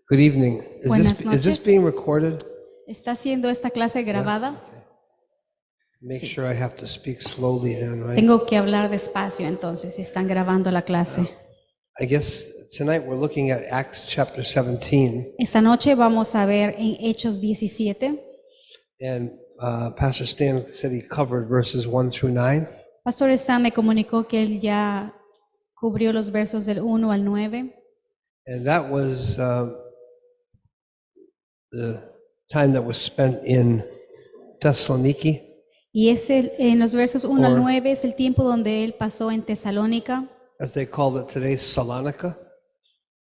Good evening. Buenas Is noches. this being recorded? ¿Está siendo esta clase grabada? Make Sí. sure I have to speak slowly then, right? Tengo que hablar despacio entonces, si están grabando la clase. I guess tonight we're looking at Acts chapter 17, Esta noche vamos a ver en Hechos 17. and Pastor Stan said he covered verses 1 through 9. Pastor Stan me comunicó que él ya cubrió los versos del 1 al 9. And that was the time that was spent in Thessaloniki. Y en los versos 1 al Or- 9 es el tiempo donde él pasó en Tesalónica. As they called it today, Salonica.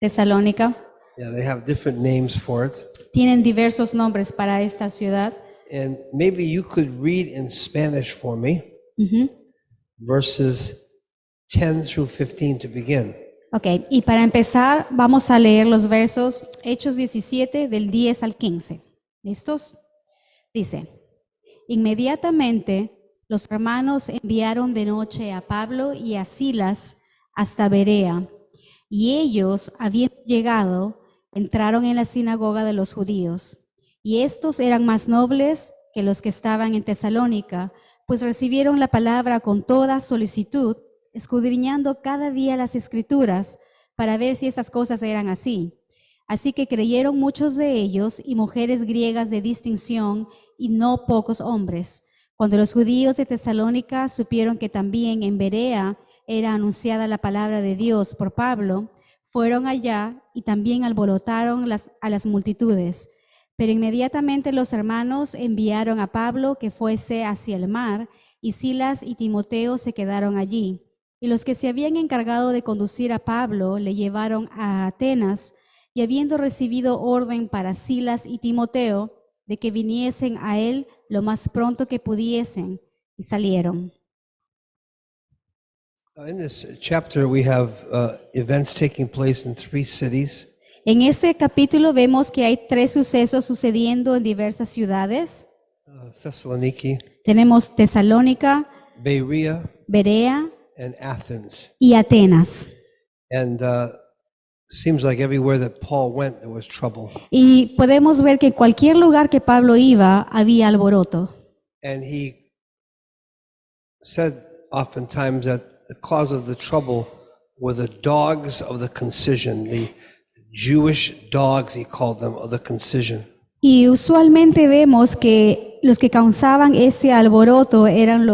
Tesalónica. Yeah, they have different names for it. Tienen diversos nombres para esta ciudad. And maybe you could read in Spanish for me, Ujú. verses 10 through 15 to begin. Ok, y para empezar vamos a leer los versos Hechos 17 del 10 al 15. ¿Listos? Dice, inmediatamente los hermanos enviaron de noche a Pablo y a Silas hasta Berea, y ellos, habiendo llegado, entraron en la sinagoga de los judíos. Y estos eran más nobles que los que estaban en Tesalónica, pues recibieron la palabra con toda solicitud, escudriñando cada día las Escrituras para ver si esas cosas eran así. Así que creyeron muchos de ellos y mujeres griegas de distinción y no pocos hombres. Cuando los judíos de Tesalónica supieron que también en Berea era anunciada la palabra de Dios por Pablo, fueron allá y también alborotaron a las multitudes. Pero inmediatamente los hermanos enviaron a Pablo que fuese hacia el mar, y Silas y Timoteo se quedaron allí. Y los que se habían encargado de conducir a Pablo le llevaron a Atenas, y habiendo recibido orden para Silas y Timoteo de que viniesen a él lo más pronto que pudiesen, y salieron. In this chapter, we have events taking place in 3 cities. En este capítulo vemos que hay 3 sucesos sucediendo en diversas ciudades. Thessaloniki, Tenemos Tesalónica, Berea, Berea and Athens. y Atenas. And seems like everywhere that Paul went, there was trouble. Y podemos ver que en cualquier lugar que Pablo iba, había alboroto. And he said oftentimes that the cause of the trouble were the dogs of the concision, the Jewish dogs, he called them, of the concision. Y usualmente vemos que los que causaban ese alboroto eran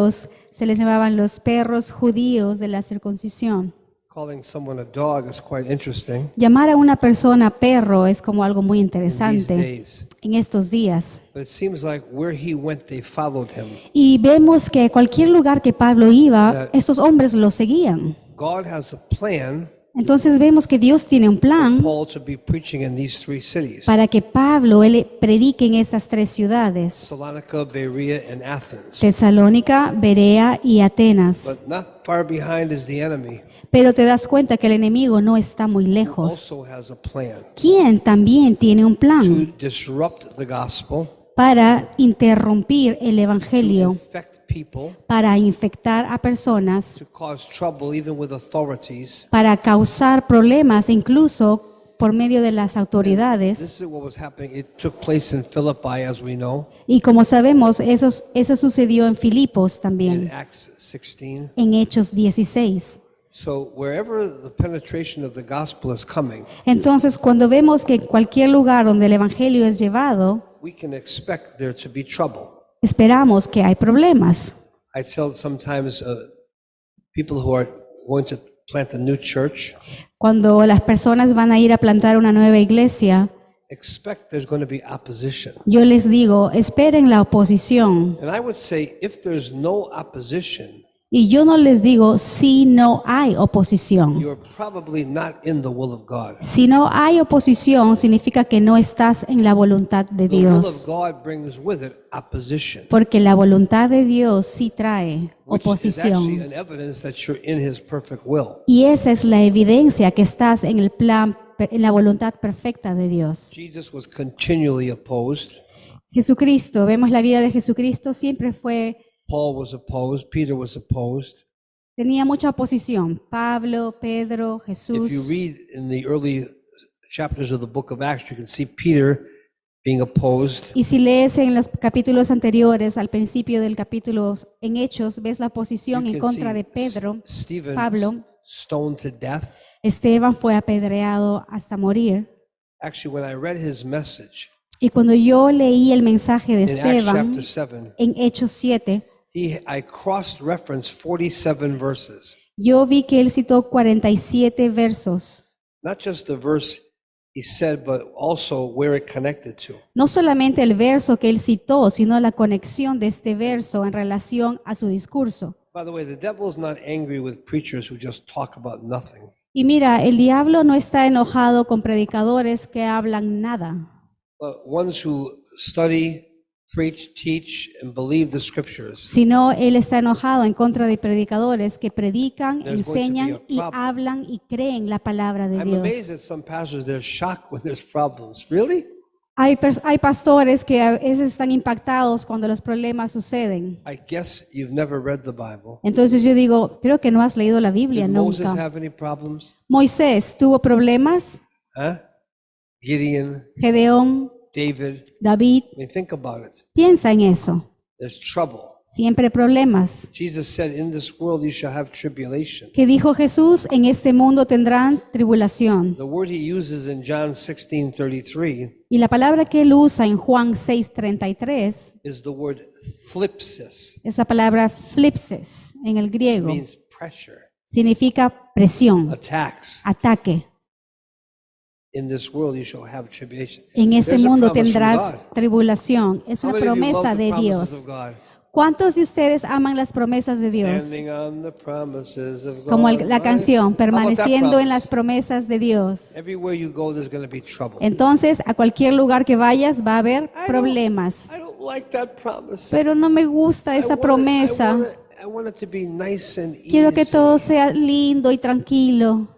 se les llamaban los perros judíos de la circuncisión. Calling someone a dog is quite interesting Llamar a una persona perro es como algo muy in these interesante days. en estos días. But it seems like where he went, they followed him. Y vemos que cualquier lugar que Pablo iba, estos hombres lo seguían. God has a plan Entonces vemos que Dios tiene un plan Paul to be preaching in these 3 cities, para que Pablo él predique en esas 3 ciudades, Salonica, Berea, and Athens. Tesalónica, Berea y Atenas. But not far behind is the enemy, Pero te das cuenta que el enemigo no está muy who lejos, also has a plan quien también tiene un plan to disrupt the gospel, para interrumpir el evangelio, infect people, para infectar a personas, to cause trouble even with authorities. para causar problemas incluso por medio de las This autoridades. is what was happening. It took place in Philippi, as we know, Y como sabemos, eso sucedió en Filipos in también, Acts 16. en Hechos 16. So wherever the penetration of the gospel is coming, Entonces, cuando vemos que en cualquier lugar donde el evangelio es llevado, we can expect there to be trouble. esperamos que hay problemas. I tell sometimes people who are going to plant a new church, Cuando las personas van a ir a plantar una nueva iglesia, expect there's going to be opposition. yo les digo, esperen la oposición. And I would say if there's no opposition, Y yo no les digo si no hay oposición. you're probably not in the will of God. Si no hay oposición, significa que no estás en la voluntad de The will of Dios. God brings with it opposition, Porque la voluntad de Dios sí trae which is actually oposición. an evidence that you're in His perfect will. Y esa es la evidencia que estás en el plan, en la voluntad perfecta de Dios. Jesus was continually opposed. Jesucristo, vemos la vida de Jesucristo, siempre Paul was opposed. Peter was opposed. tenía mucha oposición. Pablo, Pedro, If you Jesús. read in the early chapters of the book of Acts, you can see Peter being opposed. Y si lees en los capítulos anteriores, al principio del capítulo en Hechos, ves la oposición You en can contra see de Pedro, Stephen Pablo. stoned to death. Esteban fue apedreado hasta morir. Actually, when I read his message Y cuando yo leí el mensaje de in Acts Esteban chapter 7, en Hechos 7, I cross-referenced 47 verses. yo vi que él citó 47 versos. Not just the verse he said, but also where it connected to. No solamente el verso que él citó, sino la conexión de este verso en relación a su discurso. By the way, the devil's not angry with preachers who just talk about nothing. Y mira, el diablo no está enojado con predicadores que hablan nada, But ones who study, preach, teach, and believe the scriptures. sino él está enojado en contra de predicadores que predican, There's going to be enseñan a y problem. hablan y creen la palabra de I'm amazed Dios. at some pastors, they're shocked when there's problems. Really? Hay pastores que a veces están impactados cuando los problemas suceden. I guess you've never read the Bible. Entonces yo digo, creo que no has leído la Biblia Did Moses nunca. have any problems? Moisés tuvo problemas, Huh? Gideon, Gedeón, David. David, I mean, think about it. piensa en eso. There's trouble. Siempre problemas. Jesus said, in this world you shall have tribulation. Que dijo Jesús, en este mundo tendrán tribulación. The word he uses in John 16:33 Y la palabra que él usa en Juan 6:33 is the word thlipsis. es la palabra flipsis en el It griego. means pressure, Significa presión, attacks. ataque. In this world you shall have tribulation. En este There's a mundo promise from tendrás God. tribulación. Es How una many of you love promesa the de promises Dios. of God? ¿Cuántos de ustedes aman las promesas de Dios? Standing on the promises of God. Como la canción, How about that permaneciendo en las promise? promesas de Dios. Everywhere you go there's going to be trouble. Entonces, a cualquier lugar que vayas va a haber I problemas. don't like that promise. Pero no me gusta esa promesa. I want it to be nice and Quiero que easy, todo sea lindo y tranquilo,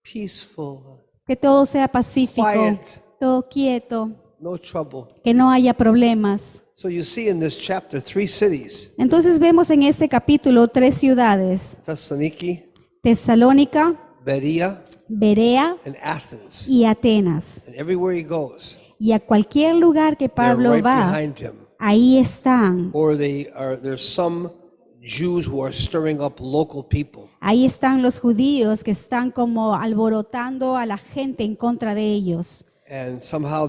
peaceful, que todo sea pacífico, quiet, todo quieto, no trouble. que no haya problemas. So you see in this chapter 3 cities, Entonces vemos en este capítulo 3 ciudades: Thessaloniki, Tesalónica, Berea, Berea and Athens. y Atenas. And everywhere he goes, Y a cualquier lugar que they're Pablo right va, behind him. ahí están. Or there's some Jews who are stirring up local people. Ahí están los judíos que están como alborotando a la gente en contra de ellos. And somehow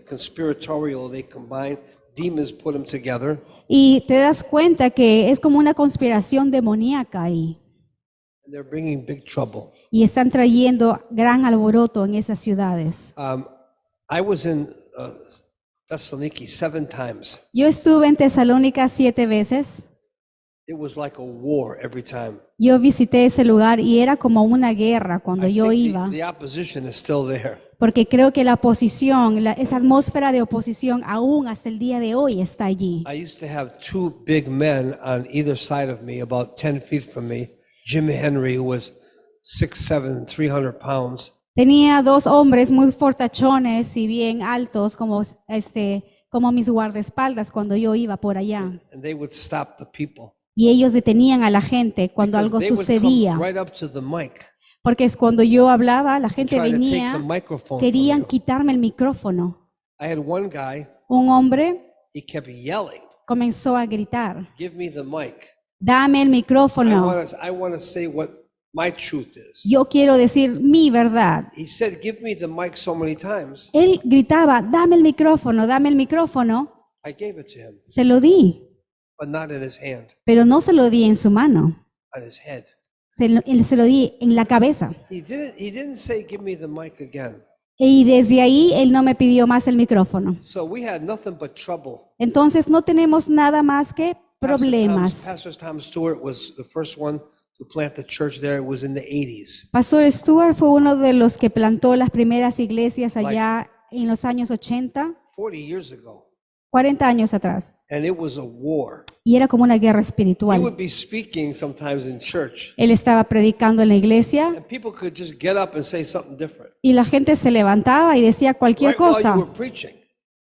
conspiratorial, they combine, demons put them together. Y te das cuenta que es como una conspiración demoníaca ahí. And they're bringing big trouble. Y están trayendo gran alboroto en esas ciudades. I was in Thessaloniki 7 times. Yo estuve en Tesalónica 7 veces. It was like a war every time. Yo visité ese lugar y era como una guerra cuando I yo think iba, the opposition is still there. porque creo que la oposición, esa atmósfera de oposición aún hasta el día de hoy está allí. I used to have 2 big men on either side of me, about 10 feet from me. Jimmy Henry, who was 6'7", 300 pounds. Tenía 2 hombres muy fortachones y bien altos como mis guardaespaldas cuando yo iba por allá. And they would stop the people. Y ellos detenían a la gente cuando Because algo they would sucedía. come right up to the mic, Porque es cuando yo hablaba, la gente trying to take the venía, microphone from querían you. quitarme el micrófono. I had one guy, Un hombre he kept yelling, comenzó a gritar, give me the mic. dame el micrófono. I want to say what my truth is. Yo quiero decir mi verdad. He said, give me the mic so many times. Él gritaba, dame el micrófono, dame el micrófono. I gave it to him, Se lo di, but not in his hand, pero no se lo di en su mano. on his head. Él se lo di en la cabeza. He didn't say, give me the mic again. Y desde ahí él no me pidió más el micrófono. So we had nothing but trouble. Entonces no tenemos nada más que problemas. Pastor Tom Stewart was the first one to plant the church there. It was in the 80s. Pastor Stuart fue uno de los que plantó las primeras iglesias allá en los años 80, 40 years ago. 40 años atrás. And it was a war. Y era como una guerra He espiritual. would be speaking sometimes in church, Él estaba predicando en la iglesia and people could just get up and say something different. y la gente se levantaba y decía cualquier Right while cosa. you were preaching.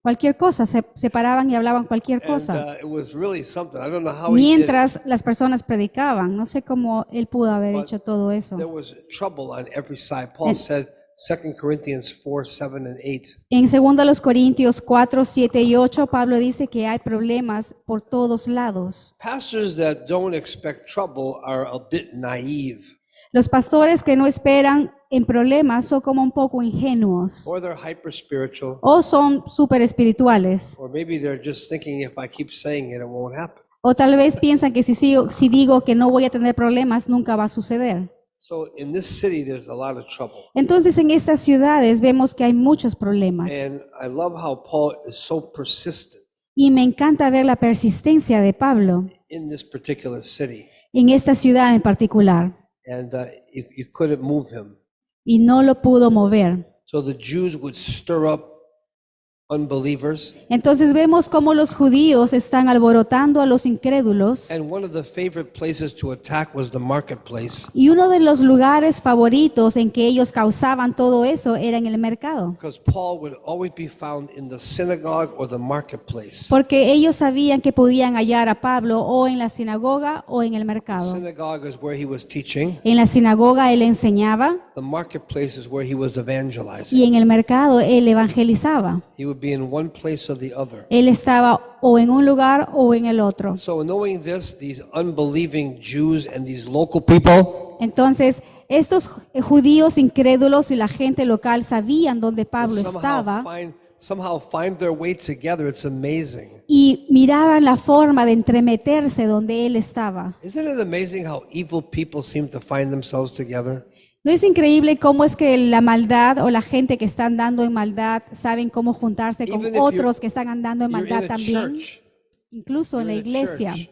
Cualquier cosa, se paraban y hablaban cualquier And cosa. it was really something. I don't know how he did it. Mientras las personas predicaban, no sé cómo él pudo haber But hecho todo eso. There was trouble on every side. Paul said, 2 Corinthians 4, 7, and 8. En 2 Corintios 4, 7 y 8, Pablo dice que hay problemas por todos lados. Pastors that don't expect trouble are a bit naive, Los pastores que no esperan en problemas son como un poco ingenuos or they're hyper spiritual, o son súper espirituales. or maybe they're just thinking if I keep saying it, it won't happen. O tal vez piensan que si digo que no voy a tener problemas, nunca va a suceder. So in this city, there's a lot of trouble. Entonces en estas ciudades vemos que hay muchos problemas. And I love how Paul is so persistent Y me encanta ver la persistencia de Pablo in this particular city. en esta ciudad en particular. And you couldn't move him. Y no lo pudo mover. So the Jews would stir up unbelievers. Entonces vemos cómo los judíos están alborotando a los incrédulos. And one of the favorite places to attack was the marketplace, Y uno de los lugares favoritos en que ellos causaban todo eso era en el mercado. because Paul would always be found in the synagogue or the marketplace. Porque ellos sabían que podían hallar a Pablo o en la sinagoga o en el mercado. Synagogue is where he was teaching. En la sinagoga él enseñaba The marketplace is where he was evangelizing. y en el mercado él evangelizaba. He would be in one place or the other. Él estaba o en un lugar o en el otro. So knowing this, these unbelieving Jews and these local people Entonces, estos judíos incrédulos y la gente local sabían dónde Pablo estaba somehow find their way together. It's amazing. y miraban la forma de entremeterse donde él estaba. Isn't it amazing how evil people seem to find themselves together? ¿No es increíble cómo es que la maldad o la gente que está andando en maldad saben cómo juntarse con Even if otros que están andando en You're in maldad a también? church. Incluso en la You're in a iglesia. church.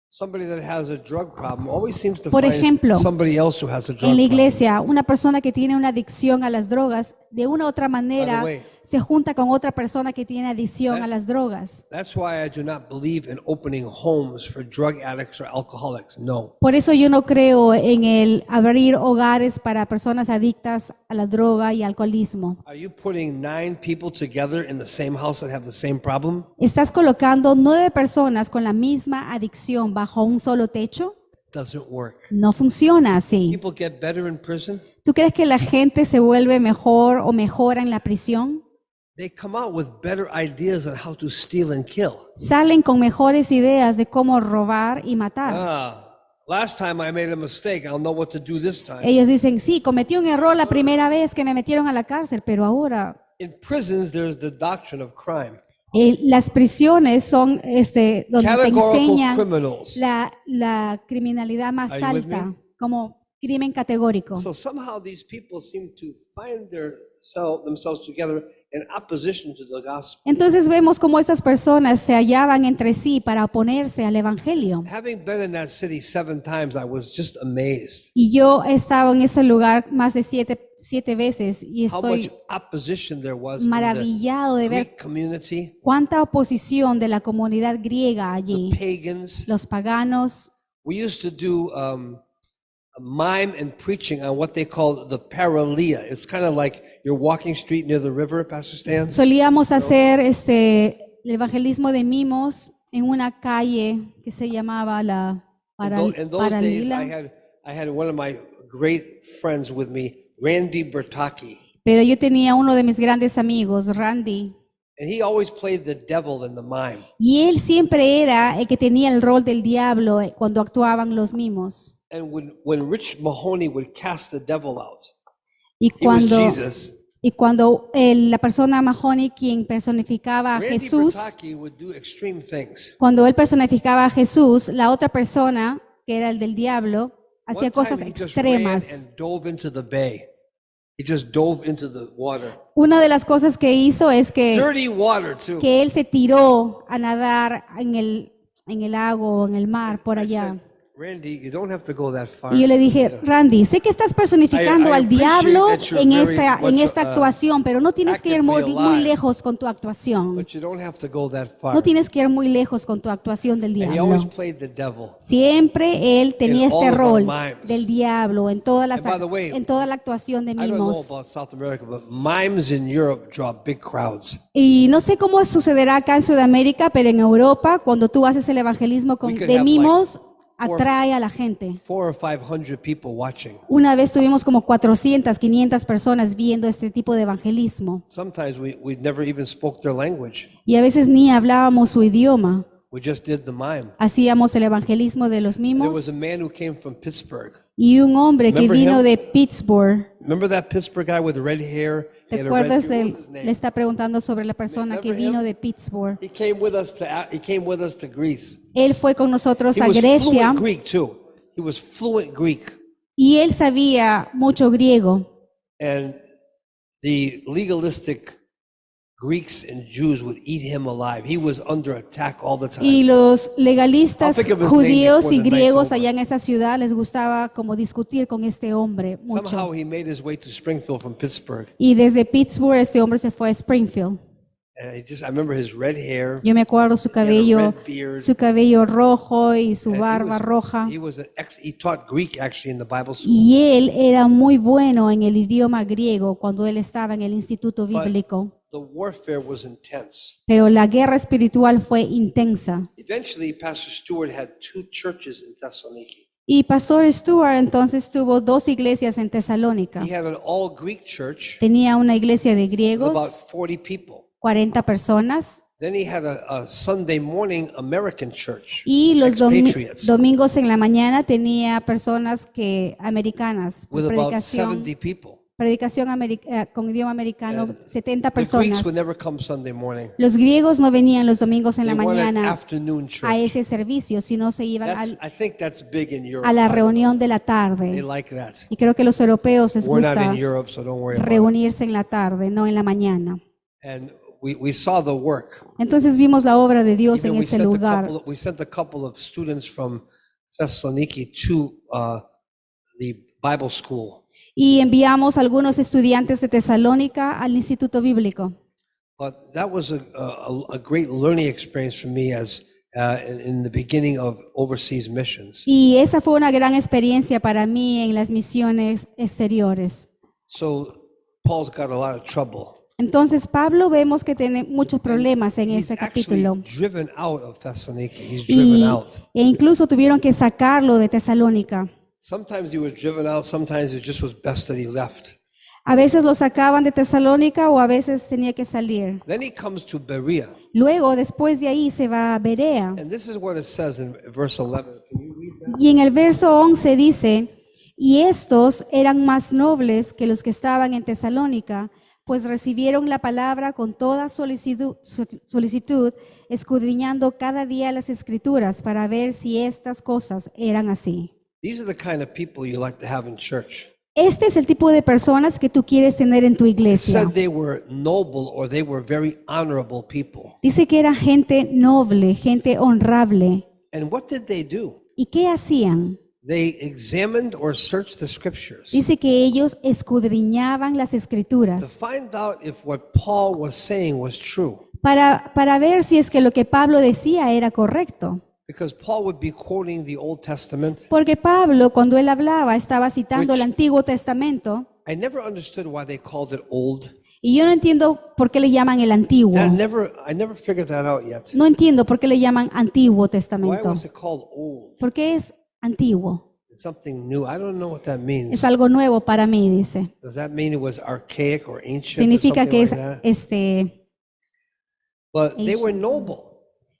Somebody that has a drug problem always seems to Por find ejemplo, somebody else who has a drug En la problem. iglesia, una persona que tiene una adicción a las drogas, de una u otra manera way, se junta con otra persona que tiene adicción a las drogas. That's why I do not believe in opening homes for drug addicts or alcoholics. No. Por eso yo no creo en el abrir hogares para personas adictas a la droga y alcoholismo. Are you putting 9 people together in the same house that have the same problem? ¿Estás colocando 9 personas con la misma adicción bajo un solo techo? Doesn't work. No funciona así. People get better in prison. ¿Tú crees que la gente se vuelve mejor o mejora en la prisión? They come out with better ideas on how to steal and kill. Salen con mejores ideas de cómo robar y matar. Last time I made a mistake. I'll know what to do this time. Ellos dicen, sí, cometí un error la primera vez que me metieron a la cárcel, pero ahora In prisons, there's the doctrine of crime. las prisiones son donde te Categorical enseñan criminals. la criminalidad más Are you with alta, me? como crimen categórico. So somehow these people seem to find themselves together in opposition to the gospel. Entonces vemos cómo estas personas se hallaban entre sí para oponerse al evangelio. Having been in that city 7 times, I was just amazed Y yo he estado en ese lugar más de siete veces y how much estoy opposition there was in the maravillado de ver Greek community, cuánta oposición de la comunidad griega the allí. pagans. Los paganos. We used to do a mime and preaching on what they call the paralia. It's kind of like you're walking street near the river, Pastor Stan. Solíamos hacer el evangelismo de mimos en una calle que se llamaba la In those days, Paralela. I had one of my great friends with me, Randy Bertocchi, Pero yo tenía uno de mis grandes amigos, Randy, and he always played the devil in the mime. y él siempre era el que tenía el rol del diablo cuando actuaban los mimos. And when Rich Mahoney would cast the devil out, Y he was cuando, Jesus. y cuando la persona Mahoney, quien personificaba a Randy Jesús, Bertocchi would do extreme things. cuando él personificaba a Jesús, la otra persona, que era el del diablo, hacía One cosas time he just ran extremas. and dove into the bay. He just dove into the water. Una de las cosas que hizo es Dirty water too. que él se tiró a nadar en el lago, en el mar, por I allá. said, Randy, you don't have to go that far. Y yo le dije, Randy, sé que estás personificando I al diablo appreciate that you're en very esta much, actuación, pero no tienes que ir actively muy alive. lejos con tu actuación. But you don't have to go that far. No tienes que ir muy lejos con tu actuación del And he always diablo. played the devil. Siempre él tenía In all este of our rol mimes. del diablo en toda And by the way, la actuación de I don't know mimos. about South America, but mimes in Europe draw big crowds. Y no sé cómo sucederá acá en Sudamérica, pero en Europa, cuando tú haces el evangelismo We could de have mimos, atrae a la gente. 400 or 500 people watching. Una vez tuvimos como 400, 500 personas viendo este tipo de evangelismo. Sometimes we never even spoke their language. Y a veces ni hablábamos su idioma. We just did the mime. Hacíamos el evangelismo de los There was a mimos. man who came from Pittsburgh. Y un hombre que Remember vino him? de Pittsburgh. Remember that Pittsburgh guy with the red hair? He ¿Te had a red acuerdas beard. de What él? was his name? Le está preguntando sobre la persona que Remember vino him? de Pittsburgh. He came with us to Greece. Él fue con nosotros He a was Grecia fluent Greek too. He was fluent Greek. y él sabía mucho griego. And the legalistic Greeks and Jews would eat him alive. He was under attack all the time. Y los legalistas I'll think of his judíos name y before the night's griegos over. allá en esa ciudad les gustaba como discutir con este hombre Somehow mucho. he made his way to Springfield from Pittsburgh. Y desde Pittsburgh este hombre se fue a Springfield. And I remember his red hair. Yo me acuerdo su He had a cabello, red beard. su cabello rojo y su And barba roja. he taught Greek actually in the Bible school. Y él era muy bueno en el idioma griego cuando él estaba en el instituto bíblico. The warfare was intense. Pero la guerra espiritual fue intensa. Eventually, Pastor Stewart had 2 churches in Thessaloniki. Y Pastor Stuart entonces tuvo 2 iglesias en Tesalónica. He had an all-Greek church Tenía una iglesia de with about griegos, 40 people. 40 personas. Then he had a Sunday morning American church, Y los expatriates, domingos en la mañana tenía personas americanas, with about predicación, 70 people. con idioma americano, 70 The Greeks personas. would never come Sunday morning. Los griegos no venían los domingos en They la wanted mañana afternoon church. a ese servicio, sino se iban I think that's big in Europe. a la I don't know. reunión de la They tarde. like that. Y creo que a los europeos les We're not gusta in Europe, so don't worry about it. reunirse en la tarde, no en la mañana. And we saw the work. Entonces vimos la obra de Dios Even en ese lugar. we sent a couple of students from Thessaloniki to the Bible school. Y enviamos algunos estudiantes de Tesalónica al Instituto Bíblico. But that was a great learning experience for me as in the beginning of overseas missions. Y esa fue una gran experiencia para mí en las misiones exteriores. So Paul's got a lot of trouble. Entonces Pablo vemos que tiene muchos problemas en He's este actually capítulo. driven out of Thessaloniki. He's driven Y, out. e incluso tuvieron que sacarlo de Tesalónica. Sometimes he was driven out. Sometimes it just was best that he left. A veces lo sacaban de Tesalónica o a veces tenía que salir. Then he comes to Berea. Luego, después de ahí, se va a Berea. And this is what it says in verse 11. Can you read that? Y en el verso 11 dice, y estos eran más nobles que los que estaban en Tesalónica, pues recibieron la palabra con toda solicitud, escudriñando cada día las escrituras para ver si estas cosas eran así. These are the kind of people you like to have in church. Este es el tipo de personas que tú quieres tener en tu It iglesia. said they were noble or they were very honorable people. Dice que era gente noble, gente honrable. And what did they do? ¿Y qué hacían? They examined or searched the scriptures Dice que ellos escudriñaban las to escrituras find out if what Paul was saying was true. para ver si es que lo que Pablo decía era correcto. Because Paul would be quoting the Old Testament. Porque Pablo, cuando él hablaba, estaba citando el Which- Antiguo Testamento. I never understood why they called it old. Y yo no entiendo por qué le llaman el Antiguo. I never figured that out yet. No entiendo por qué le llaman Antiguo Why Testamento. was it called old? ¿Por qué es antiguo? It's something new. I don't know what that means. Es algo nuevo para mí, dice. Does that mean it was archaic or ancient Significa or que something es, like that? But they were ancient. noble.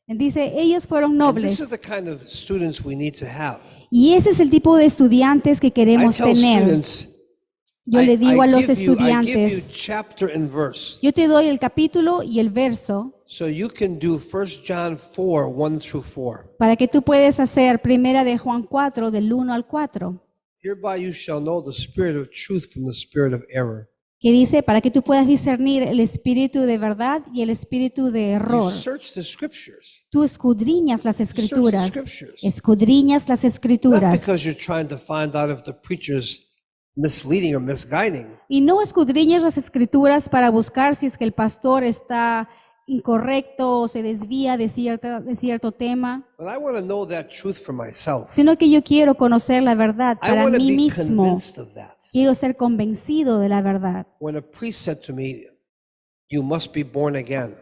dice, ellos fueron And this is nobles. the kind of students we need to have. Y ese es el tipo de estudiantes que I queremos tell tener. students, Yo le digo a los I give you estudiantes, chapter and verse. yo te doy el capítulo y el verso So you can do 1 John 4, 1 through 4. para que tú puedas hacer primera de Juan 4 del 1 al 4, Hereby you shall know the spirit of truth from the spirit of error. que dice para que tú puedas discernir el espíritu de verdad y el espíritu de You error. search the scriptures. Tú escudriñas las escrituras, scriptures. escudriñas las Not escrituras. because you're trying to find out if the preacher's misleading or misguiding. Y no escudriñas las escrituras para buscar si es que el pastor está incorrecto o se desvía de cierto tema, But I want to know that truth for myself. sino que yo quiero conocer la verdad I para want to mí be mismo. convinced of that. Quiero ser convencido de la verdad. When a priest said to me, you must be born again,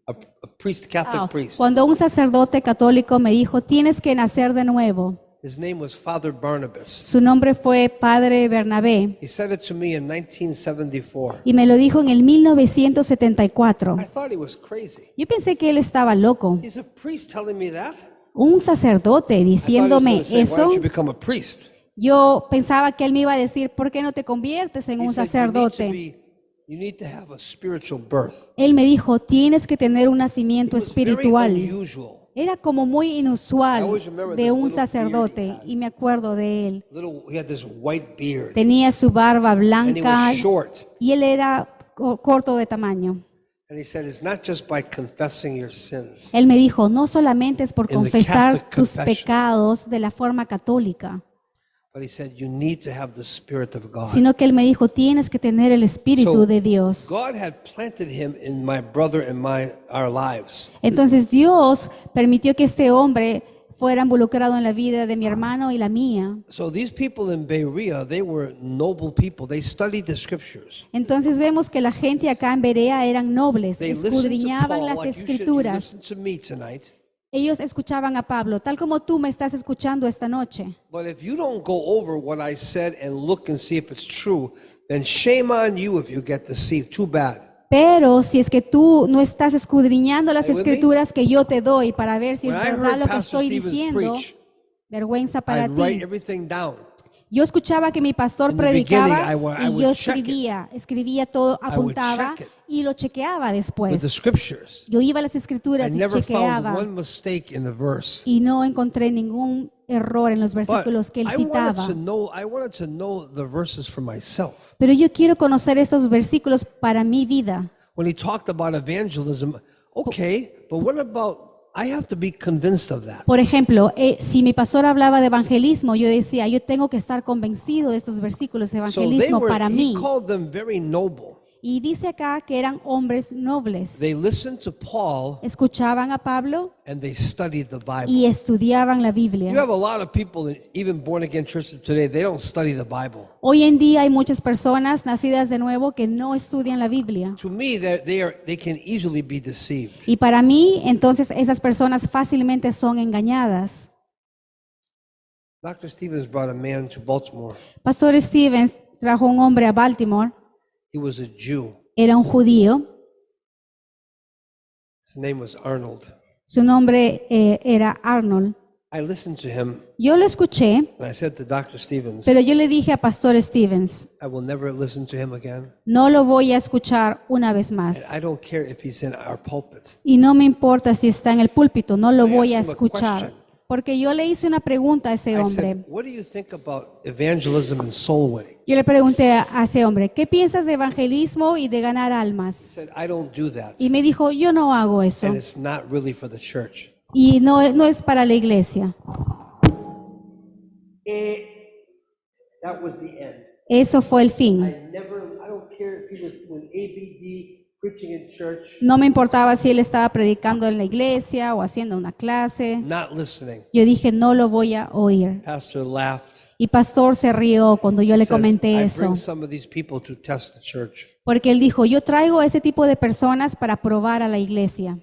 a priest, Catholic priest. Cuando un sacerdote católico me dijo, tienes que nacer de nuevo. His name was Father Barnabas. Su nombre fue Padre Bernabé He said it to me in 1974. y me lo dijo en el 1974. I thought he was crazy. Yo pensé que él estaba loco. He's a priest telling me that? Un sacerdote I thought he was diciéndome gonna say, why eso. don't you become a priest? Yo pensaba que él me iba a decir, ¿por qué no te conviertes en He un said, sacerdote? you need to have a spiritual birth. Él me dijo, tienes que tener un It nacimiento was very espiritual. unusual. Era como muy I inusual always remember de this un little beard sacerdote he had. y me acuerdo de él. He had this white beard. Tenía su barba And he blanca was short. y él era corto de tamaño. And he said, it's not just by confessing your sins. Él me dijo, no solamente es por In the confesar Catholic tus confession. pecados de la forma católica, But he said, you need to have the Spirit of God. sino que él me dijo, tienes que tener el Espíritu So, de Dios. God had planted him in my brother and our lives. Entonces Dios permitió que este hombre fuera involucrado en la vida de mi hermano y la mía. So these people in Berea, they were noble people. They studied the scriptures. Entonces vemos que la gente acá en Berea eran nobles, They listened to escudriñaban Paul las like you escrituras. listen to me tonight. Ellos escuchaban a Pablo, tal como tú me estás escuchando esta noche. But if you don't go over what I said and look and see if it's true, then shame on you if you get deceived. Too bad. Pero si es que tú no estás escudriñando las Are you with me? escrituras que yo te doy para ver si es When I verdad heard lo que Pastor estoy Stevens diciendo, preach, vergüenza para I'd write ti. everything down. Yo escuchaba que mi pastor In the beginning, predicaba I y would yo check it. escribía todo, would apuntaba check it. y lo chequeaba With the después. scriptures. Yo iba a las I escrituras y never found chequeaba one mistake in the verse. y no encontré ningún error en los But versículos que él citaba. I wanted to know the verses for myself. Pero yo quiero conocer estos versículos para mi vida. When he talked about evangelism, okay, but what about, I have to be convinced of that. Por ejemplo, si mi pastor hablaba de evangelismo, yo decía, yo tengo que estar convencido de estos versículos de So evangelismo para he mí. called them very noble. Y dice acá que eran hombres nobles. They listened to Paul Escuchaban a Pablo and they studied the Bible. y estudiaban la You Biblia. have a lot of people, even born again churches today, they don't study the Bible. Hoy en día hay muchas personas nacidas de nuevo que no estudian la Biblia. To me, they can easily be deceived. Y para mí, entonces, esas personas fácilmente son engañadas. Dr. Stevens brought a man to Baltimore. Pastor Stevens trajo un hombre a Baltimore. He was a Jew. Era un judío. His name was Arnold. Su nombre era Arnold. I listened to him Yo lo escuché, and I said to Dr. Stevens, pero yo le dije a Pastor Stevens, I will never listen to him again. no lo voy a escuchar una vez And más. I don't care if he's in our pulpit. Y no me importa si está en el púlpito, no lo I voy a asked him a escuchar. question. Porque yo le hice una pregunta a ese I hombre. said, what do you think about evangelism and soul winning? Yo le pregunté a ese hombre, ¿qué piensas de evangelismo y de ganar He almas? said, I don't do that. Y me dijo, yo no hago eso. And it's not really for the church. Y no es para la iglesia. That was the end. Eso fue el fin. I don't care if he was doing ABD, preaching in church, No me importaba si él estaba predicando en la iglesia o haciendo una clase. not listening. Yo dije, no lo voy a oír. Pastor laughed. Y pastor se rió cuando yo le Says, comenté I eso. bring some of these people to test the church Porque él dijo, yo traigo ese tipo de personas para probar a la iglesia,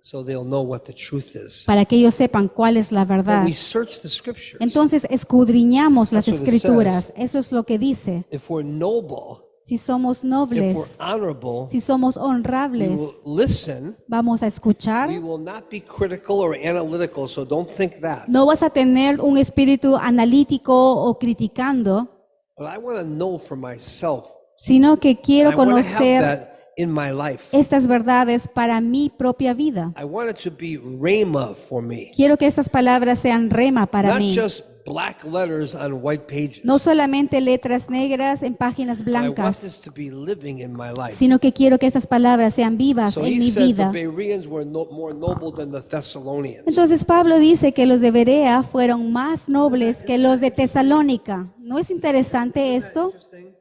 so they'll know what the truth is. para que ellos sepan cuál es la But verdad. we search the scriptures. Entonces escudriñamos las That's what it escrituras. Eso es lo que dice. If we're noble, Si somos if we're nobles, honorable, si somos we honrables, will listen. vamos a escuchar. We will not be critical or analytical, so don't think that. No vas a tener un espíritu analítico o criticando, But I want to know for myself. sino que quiero I want to have conocer that in my life. estas verdades para mi propia vida. I want it to be rhema for me, Quiero que estas palabras sean rema para not mí. just black letters on white pages. No solamente letras negras en páginas I want blancas, this to be living in my life. sino que quiero que estas palabras sean vivas So en he mi said the vida. Bereans were more noble than the Thessalonians. Entonces Pablo dice que los de Berea fueron más nobles que los de Tesalónica. ¿No es interesante esto? Interesting.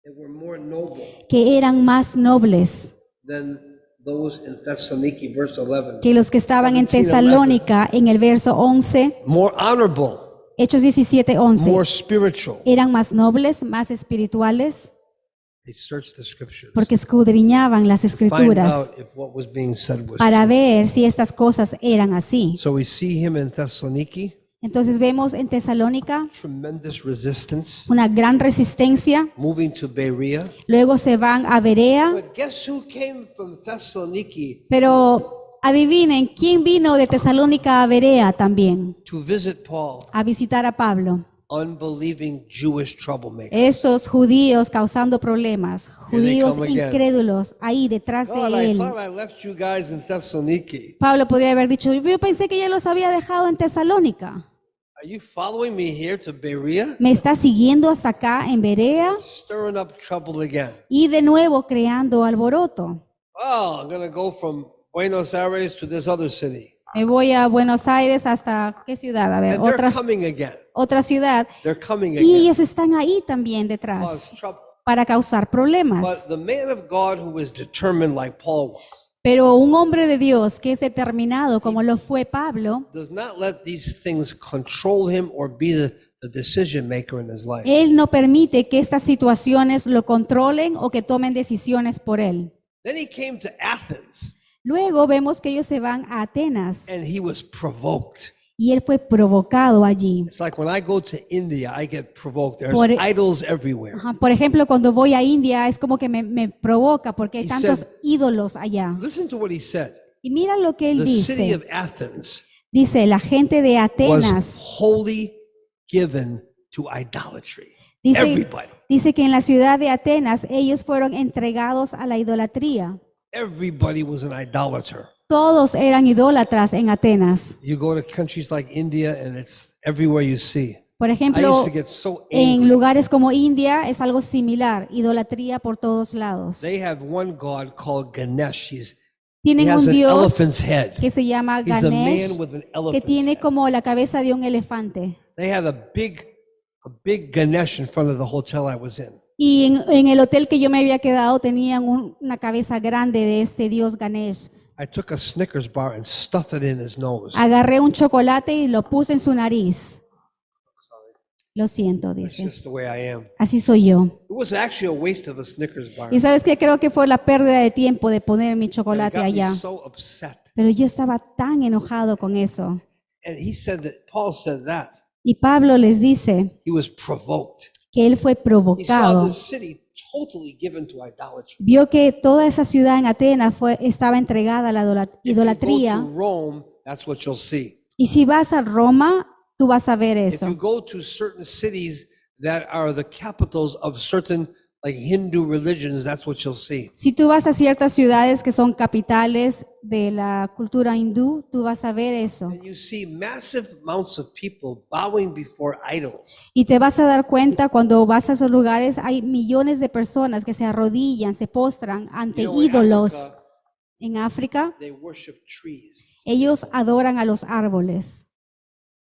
They were more noble Que eran más nobles than those in Thessaloniki, verse 11. que los que estaban en 17:11. Tesalónica en el verso 11, More honorable, Hechos 17:11. more spiritual. Eran más nobles, más espirituales. They searched the scriptures. porque escudriñaban las Find escrituras out if what was being said was para true. ver si estas cosas eran así. So we see him in Thessaloniki, Entonces vemos en Tesalónica tremendous resistance, una gran resistencia, moving to Berea. luego se van a Berea, But guess who came from Thessaloniki pero adivinen, ¿quién vino de Tesalónica a Berea también? to visit Paul? A visitar a Pablo. Unbelieving Jewish troublemakers. Estos judíos causando problemas, judíos come again. incrédulos ahí detrás God, de I él. thought I left you guys in Thessaloniki. Pablo podría haber dicho, yo pensé que ya los había dejado en Tesalónica. Are you following me here to Berea? Me está siguiendo hasta acá en Berea Stirring up trouble again. y de nuevo creando alboroto. Oh, I'm going to go from Buenos Aires to this other city. Me voy a Buenos Aires hasta qué ciudad, a ver, And they're otra coming again. ciudad. They're coming Y again. ellos están ahí también Cause detrás trouble. para causar But problemas. the man of God who was determined like Paul was Pero un hombre de Dios que es determinado como lo fue Pablo, does not let these things control him or be the decision maker in his life. él no permite que estas situaciones lo controlen o que tomen decisiones por él. Then he came to Athens Luego vemos que ellos se van a Atenas and he was provoked. y él fue provocado allí. It's like when I go to India, I get provoked. There's Por- idols everywhere. Ajá, por ejemplo, cuando voy a India es como que me provoca porque hay He tantos said- ídolos allá. Listen to what he said. Y mira lo que él The city dice. of Athens Dice, la gente de was Atenas, wholly given to idolatry. dice, Everybody. dice que en la ciudad de Atenas ellos fueron entregados a la idolatría. Everybody was an idolater. Todos eran idólatras en Atenas. You go to countries like India and it's everywhere you see. Por I ejemplo, used to get so en angry. lugares como India es algo similar, idolatría por todos lados. They have one god called Ganesh. He Tienen has un an Dios elephant's head. que se llama He's a Ganesh, man with an que elephant's tiene head. como la cabeza de un elefante. They had a big Ganesh in front of the hotel I was in. Y en el hotel que yo me había quedado tenían una cabeza grande de este Dios Ganesh. I took a Snickers bar and stuffed it in his nose. Agarré un chocolate y lo puse en su nariz. Lo siento, That's dice. just the way I am. Así soy yo. It was actually a waste of a Snickers bar. Y sabes qué, creo que fue la pérdida de tiempo de poner mi But it chocolate got me allá. so upset. Pero yo estaba tan enojado con eso. And he said that Paul said that. Y Pablo les dice He was provoked. que él fue He saw provocado. the city totally given to idolatry. Vio que toda esa ciudad en Atenas estaba entregada a la If you go idolatría. to Rome, that's what you'll see. Y si vas a Roma, tú vas a ver If eso. you go to certain cities that are the capitals of certain like Hindu religions, that's what you'll see. Si tú vas a ciertas ciudades que son capitales de la cultura hindú, tú vas a ver eso. And you see massive amounts of people bowing before idols. Y te vas a dar cuenta cuando vas a esos lugares, hay millones de personas que se arrodillan, se postran ante You know, in ídolos. Africa, En África, they worship trees. ellos adoran a los árboles.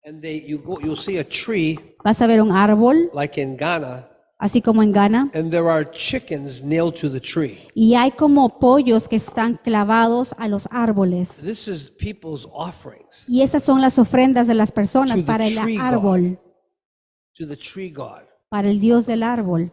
And you'll see a tree Vas a ver un árbol, like in Ghana, así como en Ghana, and there are chickens nailed to the tree. y hay como pollos que están clavados a los árboles. This is people's offerings Y esas son las ofrendas de las To personas the para el tree god. árbol, to the tree god. para el Dios del árbol.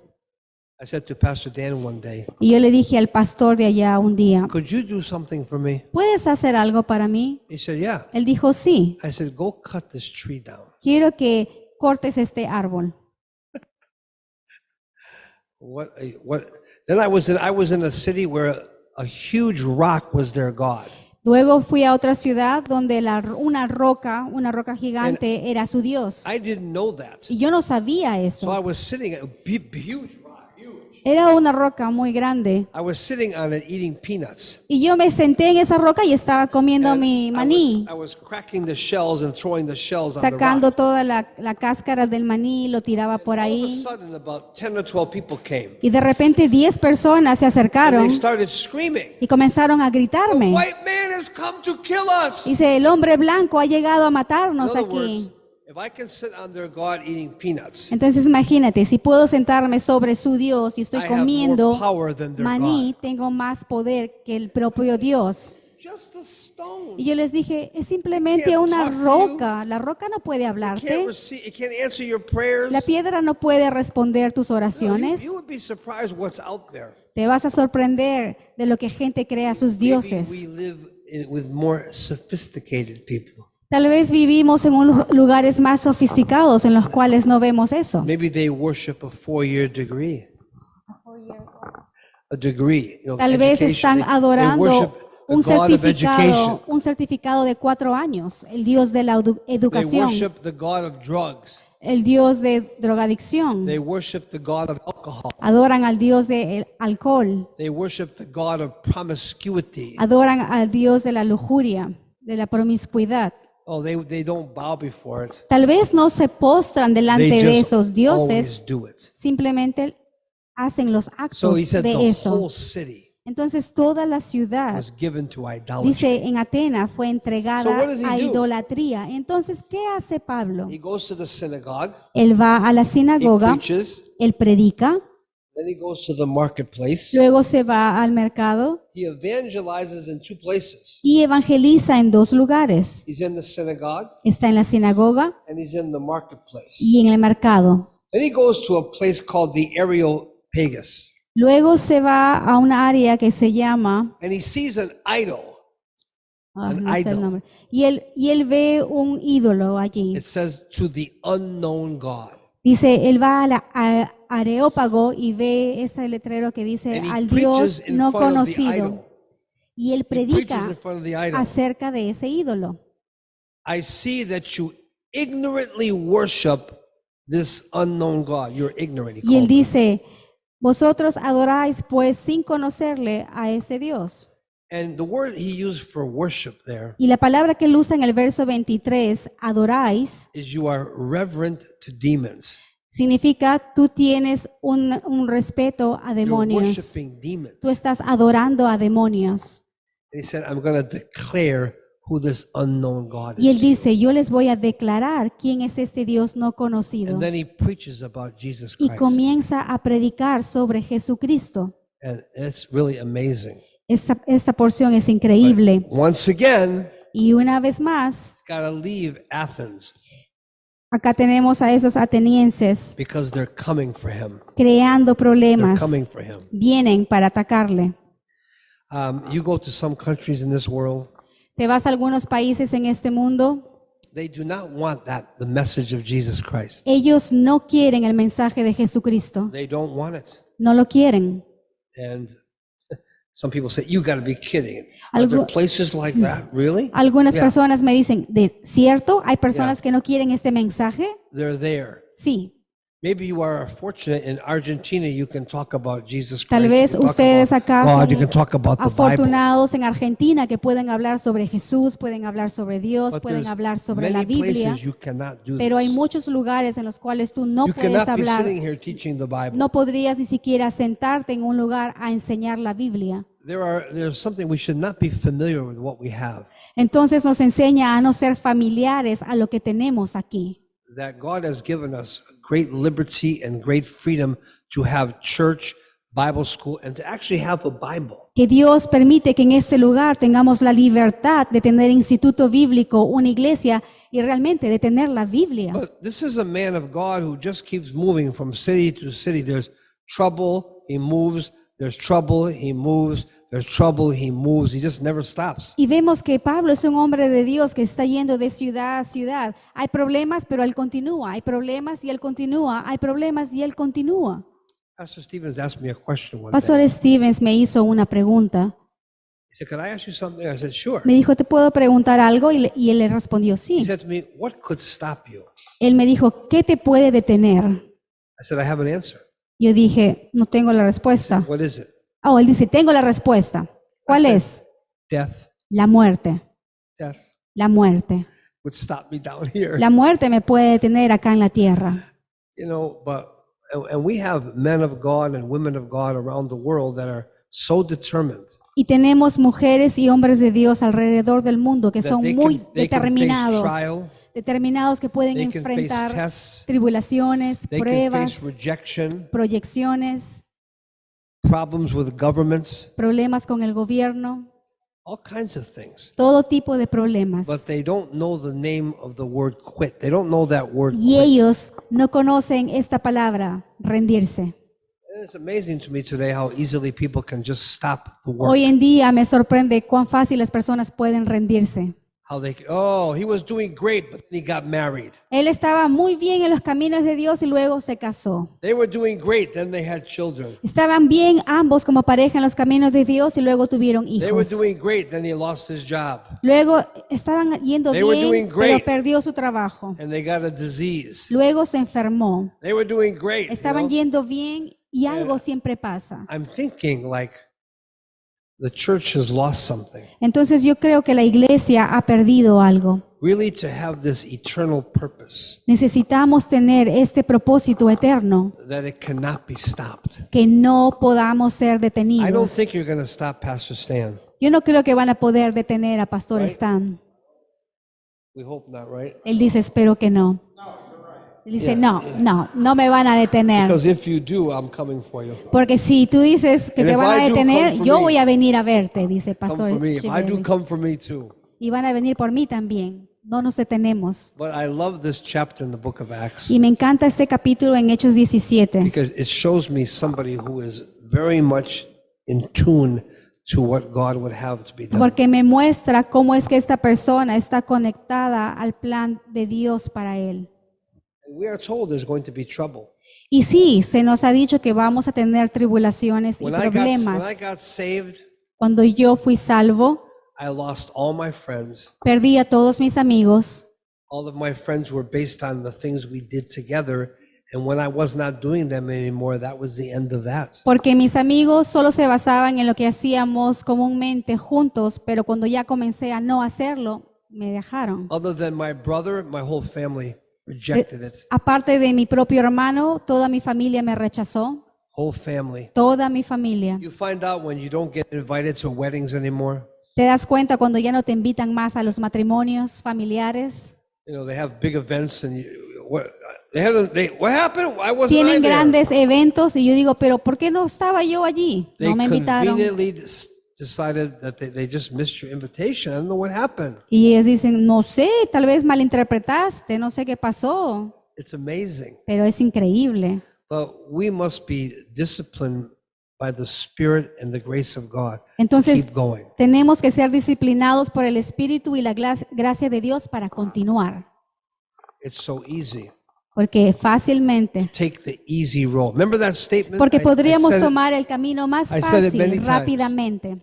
I said to Pastor Dan one day, Y yo le dije al pastor de allá un día, could you do something for me? ¿puedes hacer algo para mí? He said, yeah. Él dijo, sí, I said, go cut this tree down. quiero que cortes este árbol. What? Then I was in a city where a huge rock was their god. Luego fui a otra ciudad donde una roca gigante era su Dios. I didn't know that. Y yo no sabía So I eso. was sitting at a huge rock, huge. Era una roca muy grande. I was sitting on it eating peanuts. Y yo me senté en esa roca y estaba comiendo And mi maní, I was cracking the shells and throwing the shells on the sacando rock. toda la cáscara del maní, lo tiraba por All of a ahí. sudden, about 10 or 12 people came. Y de repente 10 personas se And acercaron they started screaming, y comenzaron a "The gritarme. white man has come to kill us." Dice, el hombre blanco ha llegado a In matarnos other aquí. words, If I can sit under God eating peanuts, Entonces imagínate, si puedo sentarme sobre su Dios y estoy I have more comiendo power than their maní, God. tengo más poder que el propio Dios. Just a stone. Y yo les dije, es simplemente can't una talk to roca. La roca no puede It hablarte. it can't answer your prayers. La piedra no puede responder tus No, oraciones. you would be surprised what's out there. Te vas a sorprender de lo que gente crea sus Maybe we dioses. live with more sophisticated people. Tal vez vivimos en lugares más sofisticados en los cuales no vemos eso. Maybe they worship a 4-year degree. A degree. Tal vez están They adorando worship the un God of education. un certificado de 4 años, el Dios de la They educación, worship the God of drugs. el Dios de drogadicción. They worship the God of alcohol. Adoran al Dios del alcohol, They worship the God of promiscuity. adoran al Dios de la lujuria, de la promiscuidad. Oh, they don't bow before it. Tal vez no se postran delante They de just esos dioses, always do it. simplemente hacen los So actos he said the de eso. whole city Entonces toda la ciudad, was given to idolatry. dice en Atenas, fue So entregada what does he a do? idolatría. Entonces, ¿qué hace Pablo? He goes to the synagogue. Él va a la He sinagoga, preaches. él predica, Then he goes to the marketplace. luego se va al mercado He evangelizes in 2 places. y evangeliza en 2 lugares. He's in the synagogue Está en la sinagoga and he's in the marketplace. y en el mercado. Then he goes to a place called the Areopagus. Luego se va a una área que se llama, And he sees an idol. An no sé el idol. nombre, y él ve un ídolo allí. It says to the unknown God. Dice, él va a Areópago y ve ese letrero que dice And he al preaches Dios in no front of the conocido. idol. Y él He preaches predica in front of the idol. acerca de ese ídolo. I see that you ignorantly worship this unknown God. You're ignorant. He Y él called them. dice, vosotros adoráis pues sin conocerle a ese Dios. And the word he used for worship there Y la palabra que él usa en el verso 23, adoráis, is you are reverent to demons. significa tú tienes un respeto a You're demonios. worshiping demons. Tú estás adorando a demonios. And he said, I'm going to declare who this unknown God Y él is. dice, yo les voy a declarar quién es este Dios no conocido. And then he preaches about Jesus Y Christ. comienza a predicar sobre Jesucristo. And it's really amazing. Esta porción es increíble. Once again, Y una vez más, he's got to leave Athens acá tenemos a esos atenienses because they're coming for him. creando They're problemas. coming for him. Vienen para atacarle. You go to some countries in this world, Te vas a algunos países en este mundo, they do not want the message of Jesus Christ. ellos no quieren el mensaje de Jesucristo. They don't want it. No lo quieren. And some people say, you got to be kidding. Are there places like that? Really? Algunas Yeah. personas me dicen, ¿de cierto? ¿Hay personas que no quieren este mensaje? They're there. Sí. Maybe you are fortunate in Argentina, you can talk about Jesus Christ. Tal you vez can talk ustedes about acá God, you son can talk about the Bible. afortunados en Argentina que pueden hablar sobre Jesús, pueden hablar sobre Dios, But pueden there's hablar sobre la many Biblia, places you cannot do pero hay this. muchos lugares en los cuales tú no You puedes cannot be hablar, sitting here teaching the Bible. no podrías ni siquiera sentarte en un lugar a enseñar la Biblia. There's something we should not be familiar with what we have. Entonces nos enseña a no ser familiares a lo que tenemos aquí. That God has given us great liberty and great freedom to have church, Bible school, and to actually have a Bible. Que Dios permite que en este lugar tengamos la libertad de tener instituto bíblico, una iglesia y realmente de tener la Biblia. But this is a man of God who just keeps moving from city to city. There's trouble, he moves. There's trouble, he moves. There's trouble, he moves. He just never stops. Y vemos que Pablo es un hombre de Dios que está yendo de ciudad a ciudad. Hay problemas, pero él continúa. Hay problemas y él continúa. Hay problemas y él continúa. Pastor Stevens asked me a question one Pastor day. Stevens me hizo una pregunta. He said, "Can I ask you something?" I said, "Sure." Me dijo, ¿te puedo preguntar algo? Y él le respondió, He sí. said to me, "What could stop you?" Él me dijo, ¿qué te puede detener? I said, "I have an answer." Yo dije, no tengo la respuesta. What is it? Oh, él dice, tengo la respuesta. ¿Cuál es? Death. La muerte. Death La muerte. would stop me down here. La muerte me puede detener acá en la tierra. You know, and we have men of God and women of God around the world that are so determined Y tenemos mujeres y hombres de Dios alrededor del mundo que that son they muy can face determinados trial, determinados que pueden They can face enfrentar tests. tribulaciones, They can pruebas, face rejection, proyecciones, problems with governments, problemas con el gobierno, all kinds of things. todo tipo de problemas. But they don't know the name of the word quit. They don't know that word Y quit. ellos no conocen esta palabra, rendirse. And it's amazing to me today how easily people can just stop the work. Hoy en día me sorprende cuán fácil las personas pueden rendirse. How they, oh, he was doing great, but then he got married. Él estaba muy bien en los caminos de Dios y luego se casó. They were doing great, then they had children. Estaban bien ambos como pareja en los caminos de Dios y luego tuvieron They were hijos. doing great, then he lost his job. Luego estaban yendo They were bien, doing pero great. perdió su trabajo. And they got a disease. Luego se enfermó. They were doing great. you Estaban know? yendo bien y algo siempre pasa. I'm thinking like the church has lost something. Entonces yo creo que la iglesia ha perdido algo. Really to have this eternal purpose Necesitamos tener este propósito eterno, that it cannot be stopped. que no podamos ser I don't detenidos. think you're going to stop Pastor Stan. Yo no creo que van a poder detener a Pastor Right. Stan. We hope not, right? Él dice, espero que no. Él dice, no me van a detener. Because if you do, I'm coming for you. Porque si tú dices que And te if van a I do, detener, come for yo me. voy a venir a verte, dice Come Pastor for me. If I do, Shibeli. come for me too. Y van a venir por mí también. No nos detenemos. But I love this chapter in the book of Acts Y me encanta este capítulo en Hechos 17, because it shows me somebody who is very much in tune to what God would have to be done. porque me muestra cómo es que esta persona está conectada al plan de Dios para él. And we are told there's going to be trouble. Y sí, se nos ha dicho que vamos a tener tribulaciones y When I problemas. got saved, Cuando yo fui salvo, I lost all my friends. perdí a todos mis amigos. All of my friends were based on the things we did together. And when I was not doing them anymore, that was the end of that. Porque mis amigos solo se basaban en lo que hacíamos comúnmente juntos, pero cuando ya comencé a no hacerlo, me dejaron. Other than my brother, my whole family rejected it. Aparte de mi propio hermano, toda mi familia me rechazó. Whole family. Toda mi familia. You find out when you don't get invited to weddings anymore. ¿Te das cuenta cuando ya no te invitan más a los matrimonios familiares? You know, they have big events and what happened? Why wasn't I Tienen there? grandes eventos y yo digo, pero ¿por qué no estaba yo allí? They No me invitaron. conveniently decided that they just missed your invitation. I don't know what happened. Y ellos dicen, no sé, tal vez malinterpretaste, no sé qué pasó, It's amazing. pero es increíble. But we must be disciplined by the Spirit and the grace of God to Entonces, keep going. tenemos que ser disciplinados por el Espíritu y la gracia de Dios para continuar, It's so easy. porque fácilmente, Take the easy road. Remember that statement? porque I podríamos said it- tomar el camino más I said it many fácil, times. rápidamente.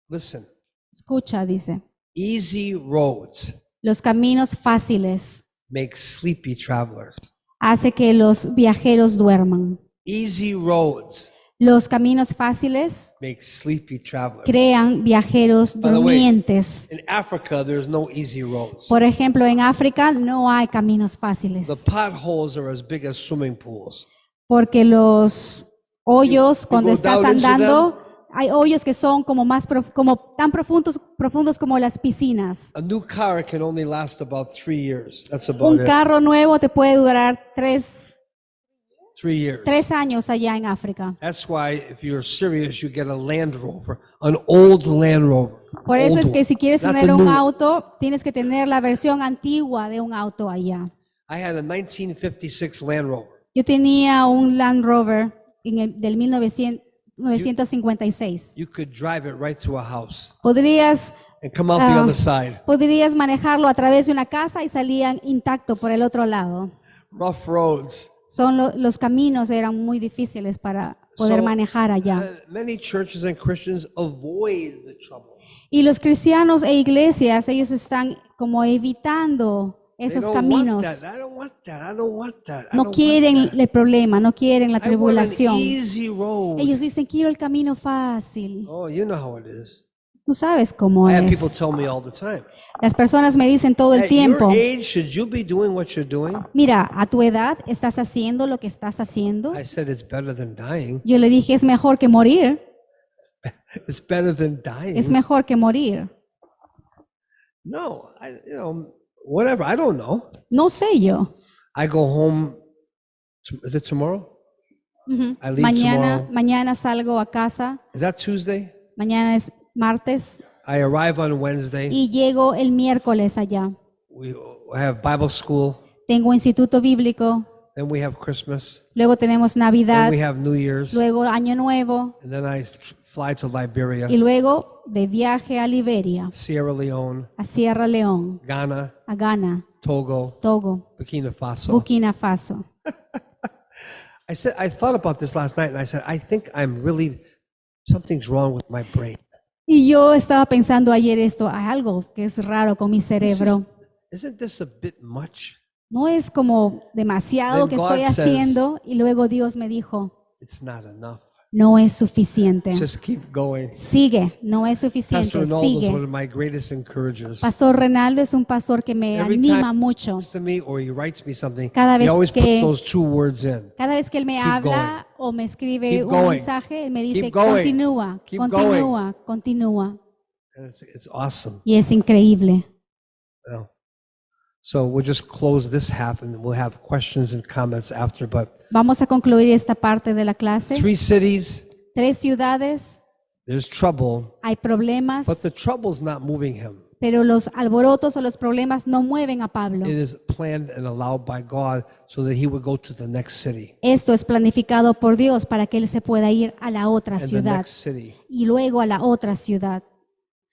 Listen, Escucha, dice, easy roads los caminos fáciles make sleepy travelers. hace que los viajeros duerman. Easy roads Los caminos fáciles make sleepy travelers. crean viajeros By the way, durmientes. In Africa, there's no easy roads. Por ejemplo, en África no hay caminos fáciles, The potholes are as big as swimming pools. porque los hoyos, You cuando go estás down into andando, hay hoyos que son como como tan profundos como las piscinas. A new car can only last about 3 years. That's about Un it. carro nuevo te puede durar 3 3 years. años allá en África. That's why if you're serious, you get a Land Rover, an old Land Rover. Por eso Old es que one, si quieres not tener the un new one. auto, tienes que tener la versión antigua de un auto allá. I had a 1956 Land Rover. Yo tenía un Land Rover del 1956. You could drive it right through a house Podrías and come out the Ah. other side. Podrías manejarlo a través de una casa y salían intacto por el otro lado. Rough roads. Los caminos eran muy difíciles para poder So, manejar allá. Many churches and Christians avoid the trouble. Y los cristianos e iglesias, ellos están como evitando They esos don't caminos. want that. I don't want that. I don't want that. I No don't quieren want that. el problema, no quieren la I want an tribulación. easy road. Ellos dicen, quiero el camino fácil. Oh, you know how it is. Tú sabes cómo I have people es. tell me all the time. Las personas me dicen todo el At tiempo, your age, should you be doing what you're doing? mira, a tu edad estás haciendo lo que estás haciendo. I said it's better than dying. Yo le dije, es mejor que morir, It's better than dying. es mejor que morir. No, whatever. I don't know. No sé yo. I go home. Is it tomorrow? Ujú. I leave Mañana, tomorrow. mañana salgo a casa. Is that Tuesday? Mañana es martes I arrive on Wednesday. y llego el miércoles allá. We have Bible school. Tengo instituto bíblico, Then we have Christmas. luego tenemos Then Navidad, we have New Year's. luego Año Nuevo And then I fly to Liberia, y luego de viaje a Liberia, Sierra Leone, a Sierra León, Ghana, a Ghana, Togo, Togo, Burkina Faso. Burkina Faso. I thought about this last night and I said, I think something's wrong with my brain. Y yo estaba pensando ayer esto, hay algo que es raro con mi cerebro. Isn't this a bit much? No es como demasiado Then que God estoy says- haciendo y luego Dios me dijo, It's not enough. no es suficiente. Just keep going. Sigue, no es Pastor suficiente, Ronaldo is one sigue. of my greatest encouragers. Pastor Renaldo es un pastor que me Every anima time mucho. he talks to me or he writes me something, Cada he vez always puts que- those two words in. Cada vez que él me Keep habla o me escribe Keep un going. mensaje, él me dice, Keep going. continúa, Keep continúa, continúa. And it's awesome. Y es increíble. You know. So we'll just close this half and we'll have questions and comments after. But Vamos a concluir esta parte de la clase. 3 cities, 3 ciudades, there's trouble, hay problemas, but the trouble's not moving him. pero los alborotos o los problemas no mueven a Pablo. It is planned and allowed by God so that he would go to the next city Esto es planificado por Dios para que él se pueda ir a la otra and the ciudad next city. y luego a la otra ciudad.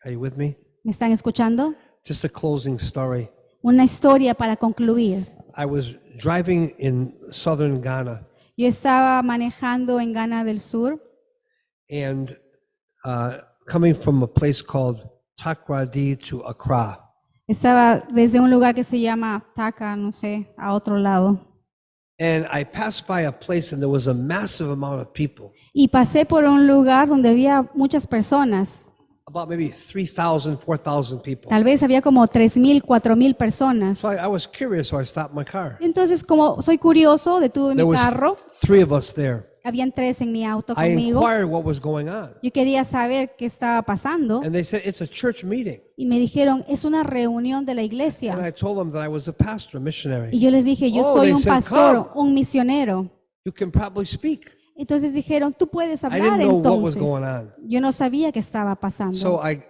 Are you with me? ¿Me están escuchando? Just a closing story. Una historia para concluir. I was driving in southern Ghana Yo estaba manejando en Ghana del Sur and coming from a place called Takrady to Accra. Estaba desde un lugar que se llama Taka, no sé, a otro lado. And I passed by a place and there was a massive amount of people, Y pasé por un lugar donde había muchas personas. about maybe 3,000, 4,000 people. Tal vez había como 3,000, 4,000 personas. So I was curious, so I stopped my car. Entonces, como soy curioso, detuve There mi was carro. 3 of us there. Habían 3 en mi auto I conmigo. inquired what was going on. Yo quería saber qué estaba pasando. And they said, it's a church meeting. Y me dijeron, es una reunión de la And iglesia. I told them that I was a pastor, a Y missionary. yo les dije, yo Oh, soy they un said, pastor, "Come." un misionero. You can probably speak. Entonces dijeron, tú puedes didn't hablar know what was entonces. going on. Yo no sabía qué estaba pasando. So I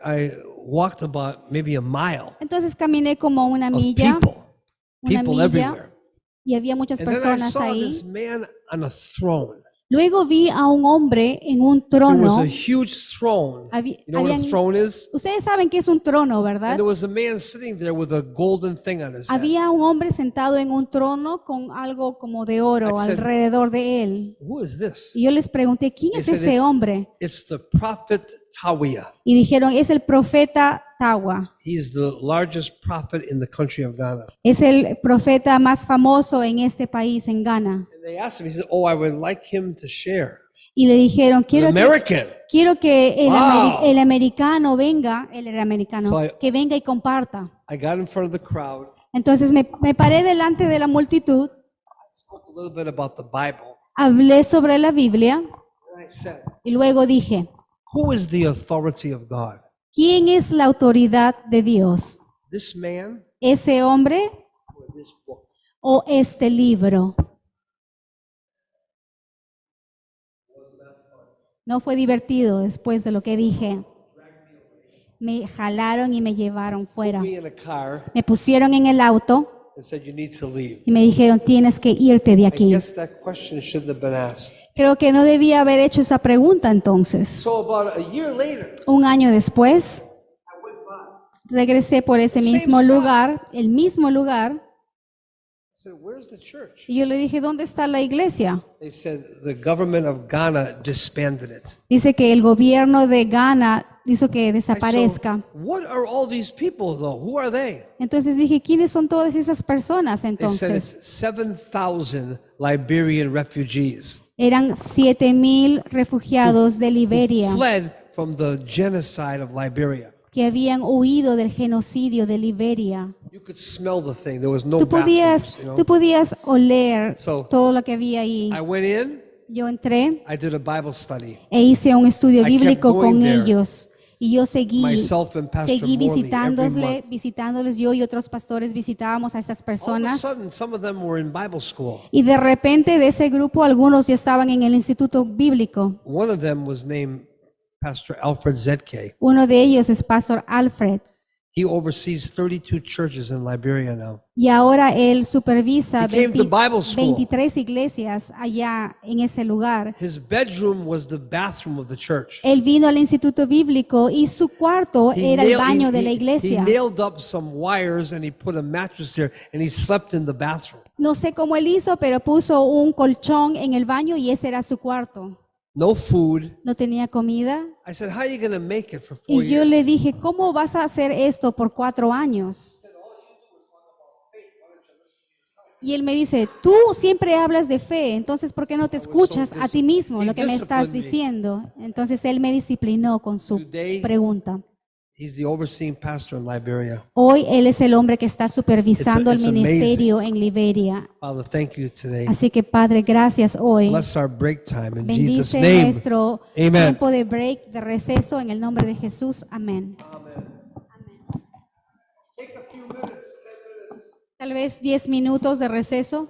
walked about maybe a mile Entonces caminé como una of milla, people, una people milla, everywhere. y había muchas And then I personas saw ahí. this man on a throne. Luego vi a un hombre en un There was trono. a huge throne. Habí- You know what a habían- throne is? Ustedes saben que es un trono, And ¿verdad? there was a man sitting there with a golden thing on his head. Había un hombre sentado en un trono con algo como de oro I said- alrededor de él. Who is this? Y yo les pregunté, ¿quién They es said ese it's- hombre? It's the prophet Tawiah. Y dijeron, es el profeta Tawa. He's the largest prophet in the country of Ghana. Es el profeta más famoso en este país, en Ghana. And they asked him, he said, oh, I would like him to share. Y le dijeron, An quiero American. que Wow. el americano venga, él era americano, So I- que venga y comparta. I got in front of the crowd, Entonces me paré delante de la multitud, spoke a little bit about the Bible, hablé sobre la Biblia and I said, y luego dije, who is the authority of God? ¿quién es la autoridad de Dios? This man ¿Ese hombre or this book? o este libro? No fue divertido después de lo que dije. Me jalaron y me llevaron fuera. Me in a car Me pusieron en el auto and said, you need to leave. y me dijeron, tienes que irte de I aquí. guess that question shouldn't have been asked. Creo que no debía haber hecho esa pregunta entonces. So about a year later, Un año después, regresé por ese Same mismo spot. lugar, el mismo lugar, I said, where's the church? y yo le dije, ¿dónde está la iglesia? They said the government of Ghana disbanded it. Dice que el gobierno de Ghana hizo que I said, desaparezca. "So what are all these people though? Who are they? Entonces dije, ¿quiénes son todas esas personas They said entonces? it's 7,000 Liberian refugees Eran 7,000 refugiados de Liberia fled from the genocide of Liberia. que habían huido del genocidio de Liberia. You could smell the thing. There was no Tú podías, bathrooms, you know? tú podías oler So, todo lo que había ahí. I went in. Yo entré I did a Bible study. e hice un estudio I kept bíblico going con there. ellos Y yo seguí Myself and Pastor Seguí Morley every month. visitándoles, yo y otros pastores visitábamos a estas All of a personas. sudden, some of them were in Bible school. Y de repente de ese grupo algunos ya estaban en el instituto bíblico. One of them was named Pastor Alfred Zetke. Uno de ellos es Pastor Alfred. He oversees 32 churches in Liberia now. Y ahora él supervisa He came to Bible school. 23 iglesias allá en ese lugar. His bedroom was the bathroom of the church. Él vino al instituto bíblico y su cuarto He era el nailed- baño de he- la he iglesia. nailed up some wires and he put a mattress there and he slept in the bathroom. No sé cómo él hizo, pero puso un colchón en el baño y ese era su cuarto. No food. No tenía comida. I said, how are you going to make it for 4 Y yo years? le dije, ¿cómo vas a hacer esto por 4 años? Y él me dice, tú siempre hablas de fe, entonces ¿por qué no te escuchas a ti mismo lo que me estás diciendo? Entonces él me disciplinó con su pregunta. He's the overseeing pastor in Liberia. Hoy él es el hombre que está supervisando el It's ministerio en Liberia. Father, thank you today. Así que Padre, gracias hoy. Bless our break time in Jesus' Bendice name. nuestro Amen. tiempo de break, de receso, en el nombre de Jesús. Amén. Tal vez 10 minutos de receso.